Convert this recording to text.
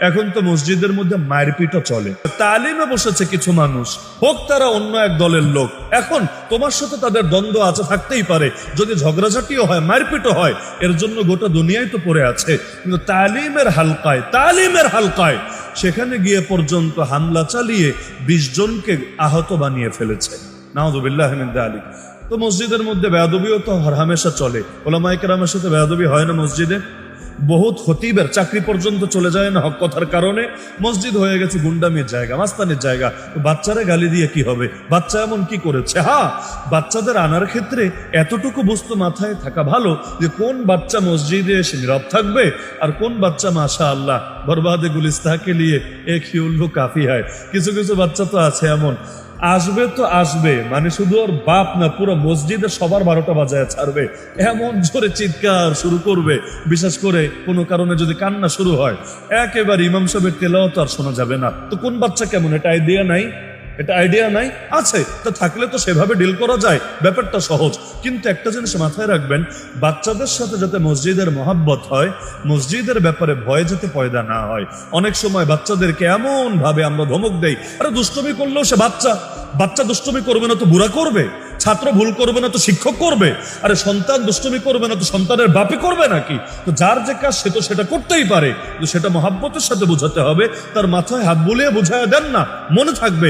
এখন তো মসজিদের মধ্যে মারপিটও চলে। তালিমে বসেছে কিছু মানুষ, হোক তারা অন্য এক দলের লোক, এখন তোমার সাথে তাদের দ্বন্দ্ব আছে, থাকতেই পারে, যদি ঝগড়াঝাটিও হয়, মারপিটও হয়, এর জন্য গোটা দুনিয়ায় তো পড়ে আছে। কিন্তু তালিমের হালকায় সেখানে গিয়ে পর্যন্ত হামলা চালিয়ে 20 জনকে আহত বানিয়ে ফেলেছে। নাউযুবিল্লাহি মিন যালিক। তো মসজিদের মধ্যে বেয়াদবিও তো হামেশা চলে। ওলামায়ে কেরামের সাথে বেয়াদবি হয় না মসজিদে? বহুত খতিবের চাকরি পর্যন্ত চলে যায় না হক কথার কারণে। মসজিদ হয়ে গেছে গুন্ডামির জায়গা, মাস্তানির জায়গা। বাচ্চারা গালি দিয়ে কি হবে? বাচ্চা এমন কি করেছে? হ্যাঁ, বাচ্চাদের আনার ক্ষেত্রে এতটুকু বস্তু মাথায় থাকা ভালো যে কোন বাচ্চা মসজিদে এসে নীরব থাকবে আর কোন বাচ্চা মাশাআল্লাহ বরবাদে গুলিস্তাহকে লিয়ে এক হি উল্লু কাফি হয়। কিছু কিছু বাচ্চা তো আছে এমন, আসবে তো আসবে, মানে শুধু ওর বাপ না, পুরো মসজিদে সবার 12টা বাজায় ছাড়বে, এমন জোরে চিৎকার শুরু করবে। বিশেষ করে কোনো কারণে যদি কান্না শুরু হয়, একেবারে ইমাম সাহেবের তেলাওয়াত আর শোনা যাবে না। তো কোন বাচ্চা কেমন, এটা আইডিয়া নাই? এটা আইডিয়া নাই? আছে তো, থাকলে তো সেভাবে ডিল করা যায়, ব্যাপারটা সহজ। কিন্তু একটা জিনিস মাথায় রাখবেন, বাচ্চাদের সাথে যাতে মসজিদের মহাব্বত হয়, মসজিদের ব্যাপারে ভয় যাতে পয়দা না হয়। অনেক সময় বাচ্চাদেরকে এমন ভাবে আমরা ধমক দেই, আরে দুষ্টমি করলেও সে বাচ্চা দুষ্টমি করবে না তো বুড়া করবে, ছাত্র ভুল করবে না তো শিক্ষক করবে, আরে সন্তান দুষ্টমি করবে না তো সন্তানের বাপে করবে নাকি? তো যার যে কাজ সে তো সেটা করতেই পারে, তো সেটা মহাব্বতের সাথে বোঝাতে হবে। তার মাথায় হাত বুলিয়ে বুঝায় দেন না, মনে থাকবে